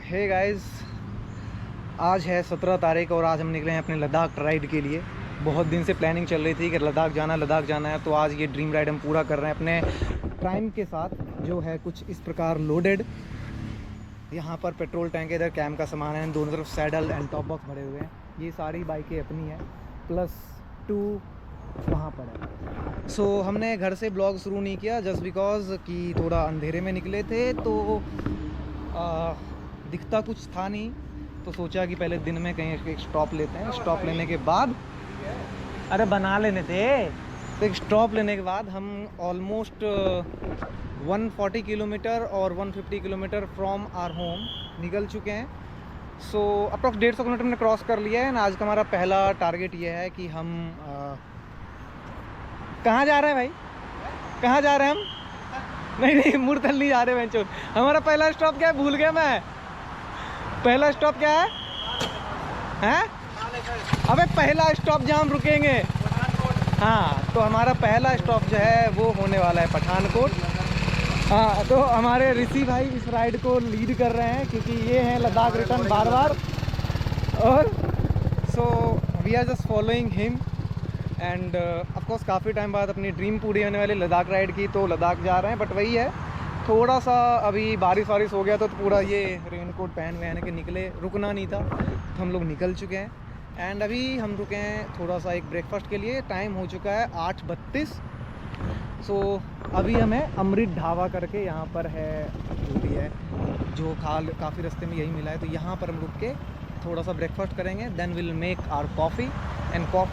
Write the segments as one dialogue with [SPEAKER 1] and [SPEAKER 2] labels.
[SPEAKER 1] Hey guys, आज है 17 तारीख और आज हम निकले हैं अपने लद्दाख राइड के लिए। बहुत दिन से प्लानिंग चल रही थी कि लद्दाख जाना है, तो आज ये ड्रीम राइड हम पूरा कर रहे हैं अपने प्राइम के साथ, जो है कुछ इस प्रकार लोडेड। यहाँ पर पेट्रोल टैंक, इधर कैम्प का सामान है, दोनों तरफ सैडल एंड टॉप बॉक्स भरे हुए हैं। ये सारी बाइकें अपनी हैं, प्लस 2 वहाँ पर है। सो हमने घर से ब्लॉग शुरू नहीं किया जस्ट बिकॉज कि थोड़ा अंधेरे में निकले थे, तो दिखता कुछ था नहीं, तो सोचा कि पहले दिन में कहीं एक स्टॉप लेते हैं। स्टॉप लेने के बाद बना लेने थे, तो एक स्टॉप लेने के बाद हम ऑलमोस्ट 140 किलोमीटर और 150 किलोमीटर फ्रॉम आवर होम निकल चुके हैं। सो अप्रॉक्स 150 किलोमीटर हमने क्रॉस कर लिया है। आज का हमारा पहला टारगेट ये है कि हम कहाँ जा रहे हैं भाई, कहाँ जा रहे हैं हम? नहीं मुरथल नहीं जा रहे हैं। हमारा पहला स्टॉप क्या है, भूल गया मैं। पहला स्टॉप क्या है? हैं? अबे पहला स्टॉप जहाँ हम रुकेंगे, हाँ, तो हमारा पहला स्टॉप जो है वो होने वाला है पठानकोट। हाँ, तो हमारे ऋषि भाई इस राइड को लीड कर रहे हैं क्योंकि ये हैं लद्दाख रिटर्न बार और so we are just following him and of course काफ़ी टाइम बाद अपनी ड्रीम पूरी होने वाली लद्दाख राइड की, तो लद्दाख जा रहे हैं। बट वही है, थोड़ा सा अभी बारिश वारिश हो गया तो पूरा ये रेनकोट पहन के निकले, रुकना नहीं था, तो हम लोग निकल चुके हैं। एंड अभी हम रुके हैं थोड़ा सा एक ब्रेकफास्ट के लिए। टाइम हो चुका है 8:32। सो अभी हमें अमृत ढाबा करके यहाँ पर है, जो भी है, जो काफ़ी रास्ते में यही मिला है, तो यहाँ पर हम रुक के थोड़ा सा ब्रेकफास्ट करेंगे। Then will make our coffee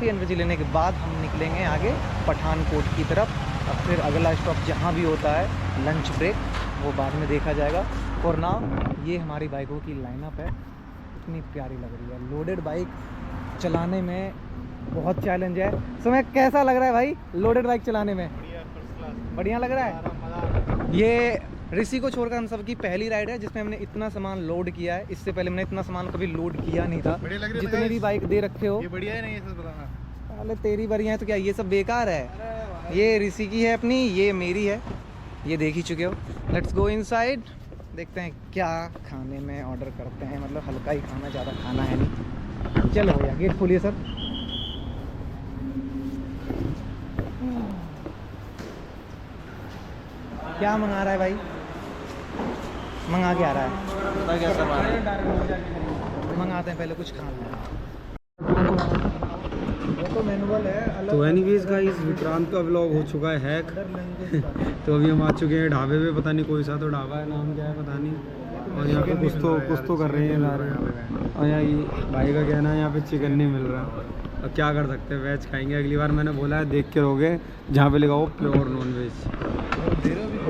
[SPEAKER 1] and veggie लेने के बाद हम निकलेंगे आगे पठानकोट की तरफ। अब फिर अगला स्टॉप जहाँ भी होता है लंच ब्रेक, वो बाद में देखा जाएगा। और नाउ ये हमारी बाइकों की लाइनअप है, इतनी प्यारी लग रही है। लोडेड बाइक चलाने में बहुत चैलेंज है। समय कैसा लग रहा है भाई लोडेड बाइक चलाने में? बढ़िया लग रहा है। ये ऋषि को छोड़कर हम सबकी पहली राइड है जिसमें हमने इतना सामान लोड किया है। इससे पहले हमने इतना सामान कभी लोड किया नहीं था। जितनी भी बाइक दे रखे हो,
[SPEAKER 2] ये बढ़िया है नहीं, ये सब बताना।
[SPEAKER 1] अरे तेरी बढ़िया है तो क्या ये सब बेकार है? ये ऋषि की है अपनी, ये मेरी है, ये देख ही चुके हो। लेट्स गो इनसाइड, देखते हैं क्या खाने में ऑर्डर करते हैं। मतलब हल्का ही खाना, ज़्यादा खाना है नहीं। चलो भैया गेट खोलिए सर। क्या मंगा रहा है भाई? मंगा के आ रहा है, मंगाते हैं, पहले कुछ खाना है। तो मैनुअल है अलग।
[SPEAKER 2] तो एनीवेज गाइस, विक्रांत का व्लॉग हो चुका है हैक। तो अभी हम आ चुके हैं ढाबे पे, पता नहीं कोई सा तो ढाबा है, नाम क्या है पता नहीं। और यहाँ पे कुछ तो कर रहे हैं सारे। और यहाँ ये भाई का कहना है यहाँ पे चिकन नहीं मिल रहा। और क्या कर सकते हैं, वेज खाएंगे। अगली बार मैंने बोला है देख के रहोगे, जहाँ पे लिखा हो प्योर नॉन वेज।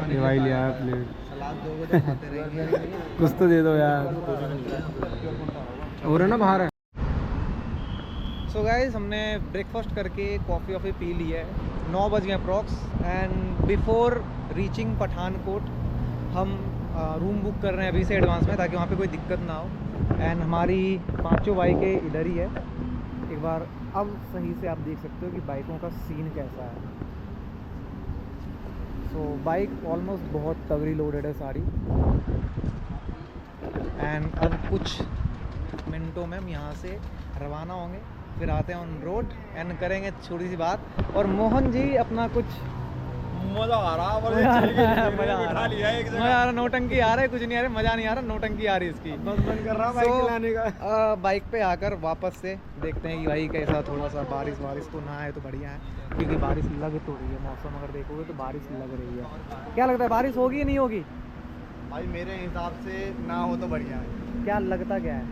[SPEAKER 2] ये भाई लिया है प्लेट। कुछ तो दे दो यार, और है ना बाहर है।
[SPEAKER 1] सो गाइज, हमने ब्रेकफास्ट करके कॉफ़ी वॉफ़ी पी ली है। 9 बज गए approx. And before reaching Pathankot हम रूम बुक कर रहे हैं अभी से एडवांस में, ताकि वहाँ पे कोई दिक्कत ना हो। एंड हमारी 5 बाइकें इधर ही है। एक बार अब सही से आप देख सकते हो कि बाइकों का सीन कैसा है। सो बाइक ऑलमोस्ट बहुत तगड़ी लोडेड है सारी। एंड अब कुछ मिनटों में हम यहाँ से रवाना होंगे, फिर आते हैं ऑन रोड एंड करेंगे छोटी सी बात। और मोहन जी अपना कुछ
[SPEAKER 2] मजा आ रहा
[SPEAKER 1] मजा नौटंकी आ रहा है, कुछ नहीं आ रहा, मजा नहीं आ रहा, नौटंकी आ रही है इसकी।
[SPEAKER 2] बस मन कर रहा बाइक चलाने का।
[SPEAKER 1] बाइक पे आकर वापस से देखते हैं कि भाई कैसा, थोड़ा सा बारिश तो ना आए तो बढ़िया है, क्योंकि बारिश लग तो रही है। मौसम अगर देखोगे तो बारिश लग रही है। क्या लगता है, बारिश होगी या नहीं होगी?
[SPEAKER 2] भाई मेरे हिसाब से ना हो तो बढ़िया है।
[SPEAKER 1] क्या लगता क्या है?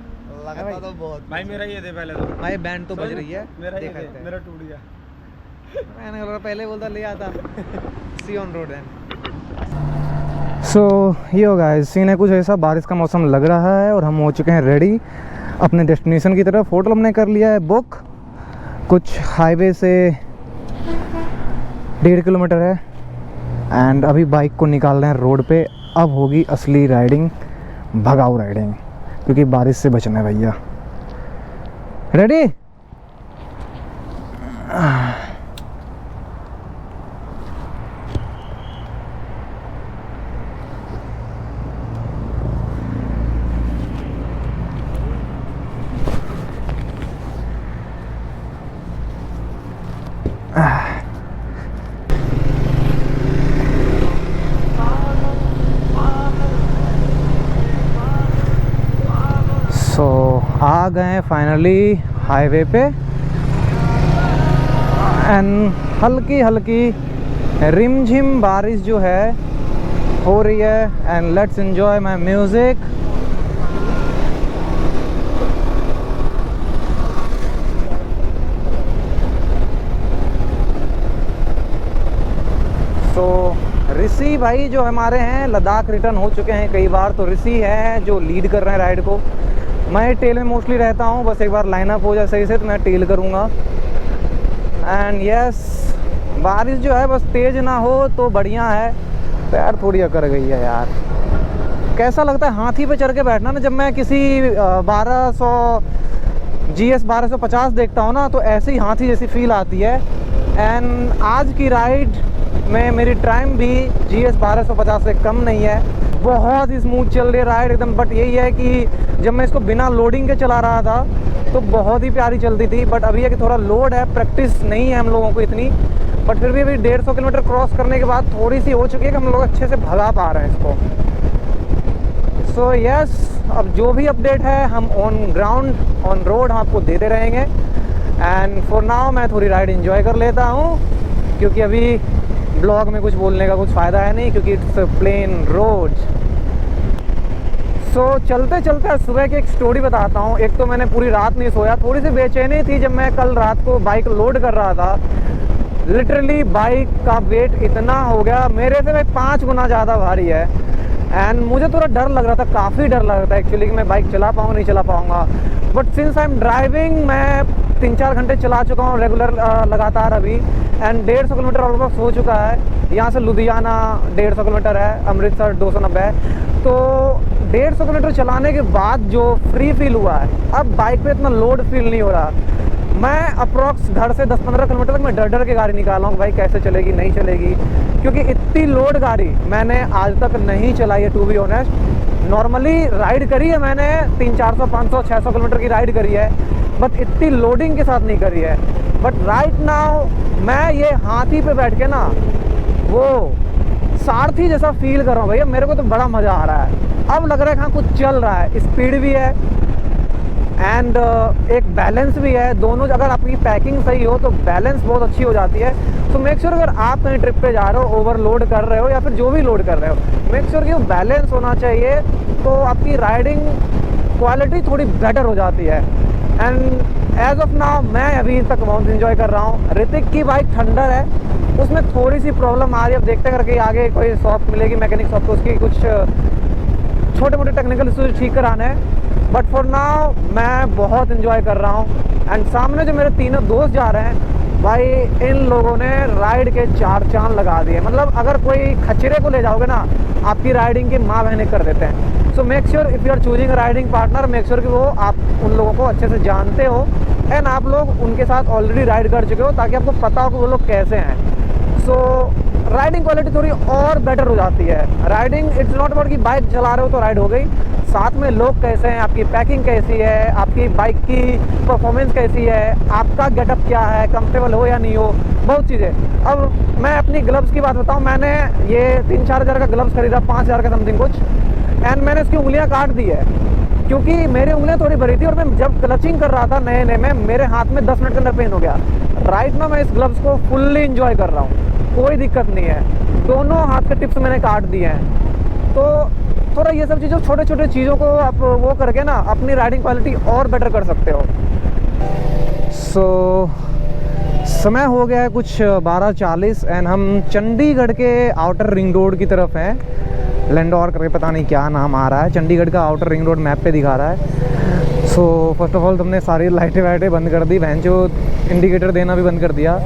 [SPEAKER 2] लगता तो बहुत भाई मेरा ये दे पहले तो।
[SPEAKER 1] भाई बैंड तो बज रही है,
[SPEAKER 2] मेरा टूट गया।
[SPEAKER 1] मैंने पहले बोलता ले आता। सी ऑन रोड एंड सो ये होगा सीन है कुछ ऐसा। बारिश का मौसम लग रहा है और हम हो चुके हैं रेडी अपने डेस्टिनेशन की तरफ। होटल हमने कर लिया है बुक, कुछ हाईवे से 1.5 किलोमीटर है। एंड अभी बाइक को निकाल रहे हैं रोड पे। अब होगी असली राइडिंग, भगाऊ राइडिंग, क्योंकि बारिश से बचना है भैया। रेडी? सो आ गए फाइनली हाईवे पे एंड हल्की हल्की रिमझिम बारिश जो है हो रही है and let's enjoy my music. तो ऋषि भाई जो हमारे हैं लद्दाख रिटर्न हो चुके हैं कई बार, तो ऋषि हैं जो लीड कर रहे हैं राइड को। मैं टेल में मोस्टली रहता हूँ, बस एक बार लाइनअप हो जाए सही से तो मैं टेल करूँगा। एंड यस, बारिश जो है बस तेज़ ना हो तो बढ़िया है। पैर थोड़ी अकड़ गई है यार। कैसा लगता है हाथी पे चढ़ के बैठना ना, जब मैं किसी 1200 GS 1250 देखता हूँ ना, तो ऐसे ही हाथी जैसी फील आती है। एंड आज की राइड में मेरी टाइम भी GS 1250 से कम नहीं है, बहुत ही स्मूथ चल रही है राइड एकदम। बट यही है कि जब मैं इसको बिना लोडिंग के चला रहा था तो बहुत ही प्यारी चलती थी, बट अभी है कि थोड़ा लोड है, प्रैक्टिस नहीं है हम लोगों को इतनी, बट फिर भी अभी 150 किलोमीटर क्रॉस करने के बाद थोड़ी सी हो चुकी है कि हम लोग अच्छे से भगा पा रहे हैं इसको। सो यस, अब जो भी अपडेट है हम ऑन ग्राउंड ऑन रोड आपको देते रहेंगे। एंड फॉर नाउ मैं थोड़ी राइड एंजॉय कर लेता हूँ, क्योंकि अभी ब्लॉग में कुछ बोलने का कुछ फ़ायदा है नहीं, क्योंकि इट्स प्लेन रोड। सो चलते चलते सुबह की एक स्टोरी बताता हूँ। एक तो मैंने पूरी रात नहीं सोया, थोड़ी सी बेचैनी थी जब मैं कल रात को बाइक लोड कर रहा था। लिटरली बाइक का वेट इतना हो गया, मेरे से भाई 5 गुना ज़्यादा भारी है। एंड मुझे थोड़ा डर लग रहा था, काफ़ी डर लग रहा था एक्चुअली कि मैं बाइक चला पाऊँ नहीं चला पाऊँगा। But since I am driving, मैं 3-4 घंटे चला चुका हूँ रेगुलर लगातार अभी। एंड 150 किलोमीटर ऑलमोस्ट हो चुका है। यहाँ से लुधियाना 150 किलोमीटर है, अमृतसर 290 है। तो 150 किलोमीटर चलाने के बाद जो फ्री फील हुआ है, अब बाइक पे इतना लोड फील नहीं हो रहा। मैं अप्रॉक्स घर से 10-15 किलोमीटर तक मैं डर डर के गाड़ी निकाला हूँ, भाई कैसे चलेगी नहीं चलेगी, क्योंकि इतनी लोड गाड़ी मैंने आज तक नहीं चलाई है to be honest. Normally ride करी है मैंने 300-400 500 600 किलोमीटर की राइड करी है, बट इतनी लोडिंग के साथ नहीं करी है। बट राइट नाउ मैं ये हाथी पे बैठ के ना वो सारथी जैसा फील कर रहा हूँ भैया, मेरे को तो बड़ा मज़ा आ रहा है। अब लग रहा है हाँ कुछ चल रहा है, स्पीड भी है एंड एक बैलेंस भी है। दोनों अगर आपकी पैकिंग सही हो तो बैलेंस बहुत अच्छी हो जाती है। तो मेक श्योर अगर आप कहीं ट्रिप पे जा रहे हो, ओवरलोड कर रहे हो या फिर जो भी लोड कर रहे हो, मेक श्योर कि वो बैलेंस होना चाहिए, तो आपकी राइडिंग क्वालिटी थोड़ी बेटर हो जाती है। एंड एज ऑफ नाउ मैं अभी तक बहुत इन्जॉय कर रहा हूँ। ऋतिक की बाइक थंडर है, उसमें थोड़ी सी प्रॉब्लम आ रही है, अब देखते करके आगे कोई शॉप मिलेगी मैकेनिक शॉप, तो उसकी कुछ छोटे मोटे टेक्निकल इशूज ठीक कराने हैं। बट फॉर नाउ मैं बहुत इन्जॉय कर रहा हूँ। एंड सामने जो मेरे तीनों दोस्त जा रहे हैं भाई, इन लोगों ने राइड के 4 चांद लगा दिए। मतलब अगर कोई खचरे को ले जाओगे ना, आपकी राइडिंग की माँ बहने कर देते हैं। So make sure if you are choosing riding partner, make sure कि वो आप उन लोगों को अच्छे से जानते हो एंड आप लोग उनके साथ ऑलरेडी राइड कर चुके हो, ताकि आपको पता हो कि वो लोग कैसे हैं। सो राइडिंग क्वालिटी थोड़ी और बेटर हो जाती है। राइडिंग इट्स नॉट अबाउट कि बाइक चला रहे हो तो राइड हो गई, साथ में लोग कैसे हैं, आपकी पैकिंग कैसी है, आपकी बाइक की परफॉर्मेंस कैसी है, आपका गेटअप क्या है, कंफर्टेबल हो या नहीं हो, बहुत चीज़ें। अब मैं अपनी ग्लव्स की बात बताऊँ, मैंने ये 3-4 हज़ार का ग्लव्स खरीदा, 5 हज़ार का समथिंग कुछ, एंड मैंने इसकी उंगलियाँ काट दी है क्योंकि मेरी उंगलियाँ थोड़ी भरी थी और मैं जब क्लचिंग कर रहा था नए नए में, मेरे हाथ में 10 मिनट के अंदर पेन हो गया। राइट में मैं इस ग्लव्स को फुल्ली इंजॉय कर रहा हूँ, कोई दिक्कत नहीं है। दोनों हाथ के टिप्स मैंने काट दिए हैं। तो थोड़ा ये सब चीज़ों छोटे छोटे चीज़ों को आप वो करके ना अपनी राइडिंग क्वालिटी और बेटर कर सकते हो। सो समय हो गया है कुछ 12:40 एंड हम चंडीगढ़ के आउटर रिंग रोड की तरफ हैं। लैंडोर करके पता नहीं क्या नाम आ रहा है, चंडीगढ़ का आउटर रिंग रोड मैप पे दिखा रहा है। सो फर्स्ट ऑफ ऑल तुमने सारी लाइटें वाइटें बंद कर दी, बहन जो इंडिकेटर देना भी बंद कर दिया।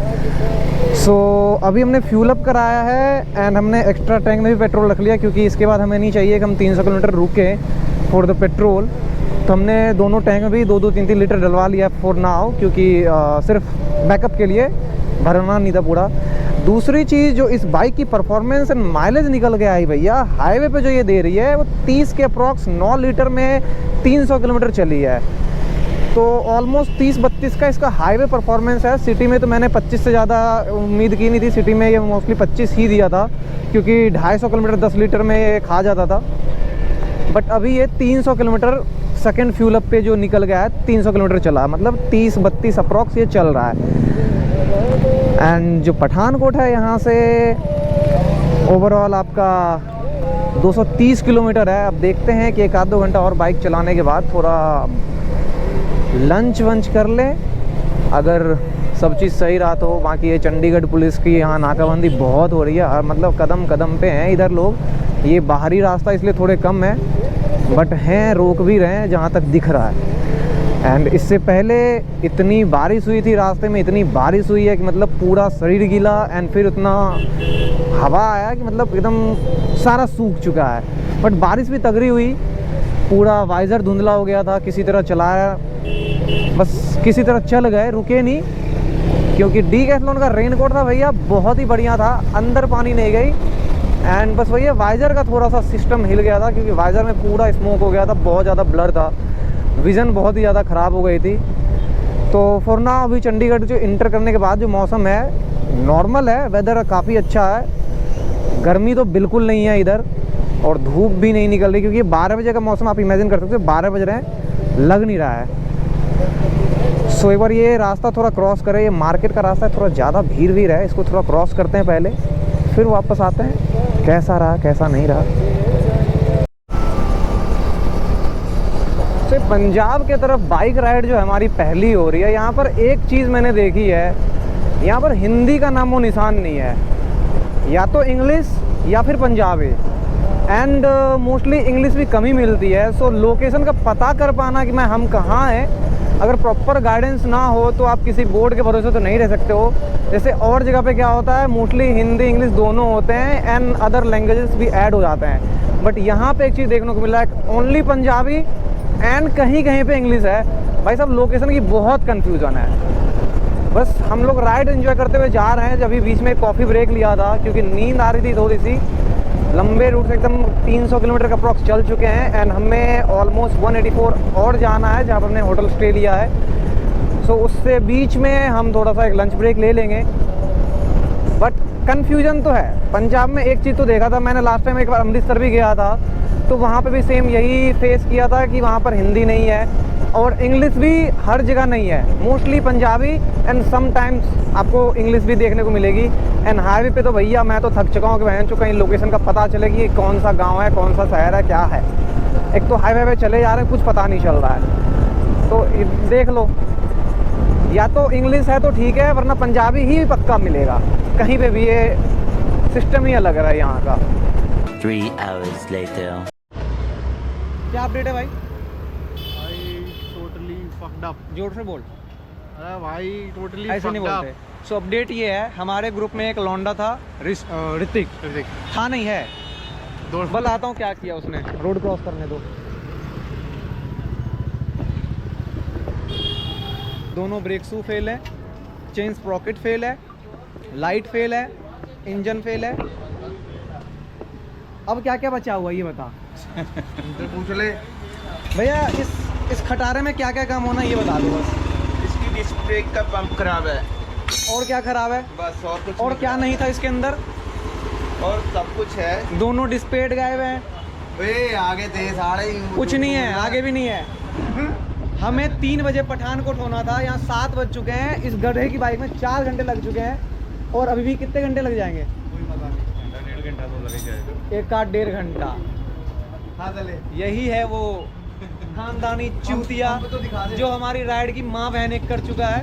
[SPEAKER 1] सो अभी हमने फ्यूल अप कराया है एंड हमने एक्स्ट्रा टैंक में भी पेट्रोल रख लिया, क्योंकि इसके बाद हमें नहीं चाहिए कि हम 300 किलोमीटर रुके फॉर द पेट्रोल। तो हमने दोनों टैंक में भी 2-2 3-3 लीटर डलवा लिया फॉर नाउ, क्योंकि सिर्फ बैकअप के लिए भरना नहीं था पूरा। दूसरी चीज़ जो इस बाइक की परफॉर्मेंस एंड माइलेज निकल गया है भैया, हाईवे पे जो ये दे रही है वो 30 के अप्रॉक्स 9 लीटर में 300 किलोमीटर चली है। तो ऑलमोस्ट 30-32 का इसका हाईवे परफॉर्मेंस है। सिटी में तो मैंने 25 से ज़्यादा उम्मीद की नहीं थी, सिटी में ये मोस्टली 25 ही दिया था, क्योंकि 250 किलोमीटर 10 लीटर में ये खा जाता था। बट अभी ये 300 किलोमीटर सेकंड फ्यूल अप पे जो निकल गया है 300 किलोमीटर चला, मतलब 30-32 अप्रॉक्स ये चल रहा है। एंड जो पठानकोट है यहाँ से ओवरऑल आपका 230 किलोमीटर है। अब देखते हैं कि 1-2 घंटा और बाइक चलाने के बाद थोड़ा लंच वंच कर ले, अगर सब चीज़ सही रहा तो। बाकी ये चंडीगढ़ पुलिस की यहाँ नाकाबंदी बहुत हो रही है, और मतलब कदम कदम पे हैं इधर लोग। ये बाहरी रास्ता इसलिए थोड़े कम है, बट हैं, रोक भी रहे हैं जहाँ तक दिख रहा है। एंड इससे पहले इतनी बारिश हुई थी, रास्ते में इतनी बारिश हुई है कि मतलब पूरा शरीर गीला, एंड फिर उतना हवा आया कि मतलब एकदम सारा सूख चुका है। बट बारिश भी तगड़ी हुई, पूरा वाइज़र धुंधला हो गया था। किसी तरह चलाया, बस किसी तरह चल गए, रुके नहीं, क्योंकि डीकैथलॉन का रेनकोट था भैया, बहुत ही बढ़िया था, अंदर पानी नहीं गई। एंड बस भैया वाइज़र का थोड़ा सा सिस्टम हिल गया था, क्योंकि वाइज़र में पूरा स्मोक हो गया था, बहुत ज़्यादा ब्लर था, विज़न बहुत ही ज़्यादा ख़राब हो गई थी। तो फॉर नाउ अभी चंडीगढ़ जो इंटर करने के बाद जो मौसम है नॉर्मल है, वेदर काफ़ी अच्छा है, गर्मी तो बिल्कुल नहीं है इधर, और धूप भी नहीं निकल रही, क्योंकि 12 बजे का मौसम आप इमेजिन कर सकते हो, 12 बज रहे हैं, लग नहीं रहा है। सो एक बार ये रास्ता थोड़ा क्रॉस करें, ये मार्केट का रास्ता है, थोड़ा ज़्यादा भीड़ भी है, इसको थोड़ा क्रॉस करते हैं पहले, फिर वापस आते हैं कैसा रहा कैसा नहीं रहा। तो पंजाब के तरफ बाइक राइड जो है हमारी पहली हो रही है। यहाँ पर एक चीज़ मैंने देखी है, यहाँ पर हिंदी का नामो निशान नहीं है, या तो इंग्लिश या फिर पंजाबी, एंड मोस्टली इंग्लिश भी कम ही मिलती है। सो लोकेशन का पता कर पाना कि हम कहाँ हैं, अगर प्रॉपर गाइडेंस ना हो तो आप किसी बोर्ड के भरोसे तो नहीं रह सकते हो। जैसे और जगह पे क्या होता है, मोस्टली हिंदी इंग्लिश दोनों होते हैं, एंड अदर लैंग्वेजेस भी ऐड हो जाते हैं। बट यहाँ पे एक चीज़ देखने को मिला है, ओनली पंजाबी एंड कहीं कहीं पे इंग्लिश है। भाई साहब लोकेशन की बहुत कन्फ्यूज़न है। बस हम लोग राइड एंजॉय करते हुए जा रहे हैं। अभी बीच में कॉफ़ी ब्रेक लिया था, क्योंकि नींद आ रही थी थोड़ी सी। लंबे रूट से एकदम 300 किलोमीटर का अप्रॉक्स चल चुके हैं, एंड हमें ऑलमोस्ट 184 और जाना है, जहाँ पर हमने होटल स्टे लिया है। सो उससे बीच में हम थोड़ा सा एक लंच ब्रेक ले लेंगे। बट कन्फ्यूजन तो है। पंजाब में एक चीज़ तो देखा था मैंने, लास्ट टाइम एक बार अमृतसर भी गया था, तो वहाँ पे भी सेम यही फेस किया था कि वहाँ पर हिंदी नहीं है, और इंग्लिश भी हर जगह नहीं है, मोस्टली पंजाबी, एंड समटाइम्स आपको इंग्लिश भी देखने को मिलेगी। एंड हाईवे पे तो भैया मैं तो थक चुका हूँ कि बहन चो कहीं लोकेशन का पता चले कि कौन सा गांव है, कौन सा शहर है, क्या है। एक तो हाईवे पे चले जा रहे हैं, कुछ पता नहीं चल रहा है। तो देख लो, या तो इंग्लिश है तो ठीक है, वरना पंजाबी ही पक्का मिलेगा कहीं पे भी। ये सिस्टम ही अलग है यहाँ का।
[SPEAKER 3] 3 hours later.
[SPEAKER 1] क्या अपडेट है भाई?
[SPEAKER 2] Totally fucked up.
[SPEAKER 1] जोर से बोल।
[SPEAKER 2] अरे भाई टोटली
[SPEAKER 1] ऐसे नहीं बोलते। सो अपडेट ये है, हमारे ग्रुप में एक लौंडा था, ऋतिक था, नहीं है, बताता हूँ क्या किया उसने। रोड क्रॉस करने दो। दोनों ब्रेक शू फेल है, चेन स्प्रॉकेट फेल है, लाइट फेल है, इंजन फेल है। अब क्या क्या बचा हुआ ये बता।
[SPEAKER 2] पूछ ले
[SPEAKER 1] भैया इस खटारे में क्या क्या काम होना ये बता दो बस।
[SPEAKER 4] इसकी डिस्क ब्रेक का पंप खराब है,
[SPEAKER 1] और क्या खराब है?
[SPEAKER 4] बस और कुछ
[SPEAKER 1] और
[SPEAKER 4] नहीं
[SPEAKER 1] क्या नहीं था इसके अंदर?
[SPEAKER 4] और सब कुछ है।
[SPEAKER 1] दोनों डिस्पेड गायब हैं।
[SPEAKER 4] वे आगे थे सारे,
[SPEAKER 1] कुछ नहीं है, आगे भी नहीं है। हमें 3 बजे पठानकोट होना था, यहाँ 7 बज चुके हैं। इस गधे की बाइक में 4 घंटे लग चुके हैं, और अभी भी कितने घंटे लग जाएंगे?
[SPEAKER 2] डेढ़ घंटा तो लगे जाएगा।
[SPEAKER 1] 1-1.5 घंटा।
[SPEAKER 4] हाँ चले।
[SPEAKER 1] यही है वो खानदानी चूतिया जो हमारी राइड की माँ बहन कर चुका है।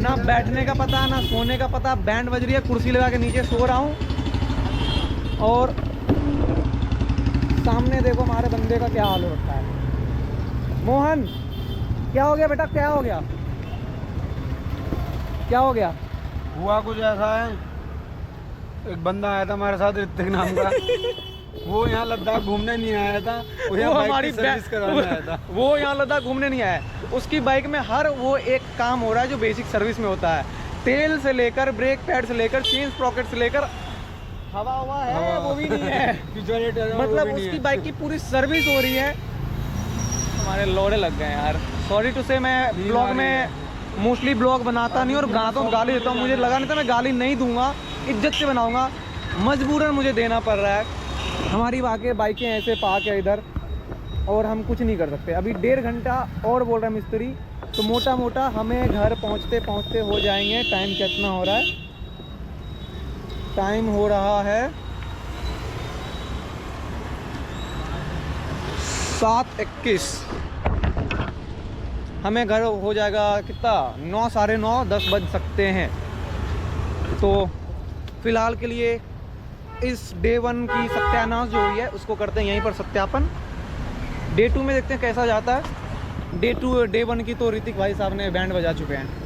[SPEAKER 1] ना बैठने का पता, ना सोने का पता। बैंड बज रही है, कुर्सी लगा के नीचे सो रहा हूँ, और सामने देखो हमारे बंदे का क्या हाल हो रखा है। मोहन क्या हो गया बेटा, क्या हो गया, क्या हो गया?
[SPEAKER 2] हुआ कुछ ऐसा है, एक बंदा आया था हमारे साथ, ऋतिक नाम का। वो यहाँ लद्दाख घूमने नहीं आया था, वो यहाँ बाइक की सर्विस कराने आया था।
[SPEAKER 1] वो यहाँ लद्दाख घूमने नहीं आया, उसकी बाइक में हर वो एक काम हो रहा है जो बेसिक सर्विस में होता है। तेल से लेकर, ब्रेक पैड से लेकर, चेन स्प्रॉकेट से लेकर, हवा है वो भी नहीं है। मतलब उसकी बाइक की पूरी सर्विस हो रही है। हमारे लोड़े लग गए यार। सॉरी टू से, मैं ब्लॉग में मोस्टली ब्लॉग बनाता नहीं और गाली देता हूँ। मुझे लगा नहीं था, मैं गाली नहीं दूंगा, इज्जत से बनाऊंगा, मजबूरन मुझे देना पड़ रहा है। हमारी वाकई बाइकें ऐसे पार्क है इधर, और हम कुछ नहीं कर सकते। अभी 1.5 घंटा और बोल रहा है मिस्त्री, तो मोटा मोटा हमें घर पहुंचते पहुंचते हो जाएंगे। टाइम कितना हो रहा है? टाइम हो रहा है 7:21। हमें घर हो जाएगा कितना, 9, साढ़े 9, 10 बज सकते हैं। तो फ़िलहाल के लिए इस डे 1 की सत्यानाश जो हुई है उसको करते हैं यहीं पर सत्यापन। डे 2 में देखते हैं कैसा जाता है। डे 1 की तो ऋतिक भाई साहब ने बैंड बजा चुके हैं।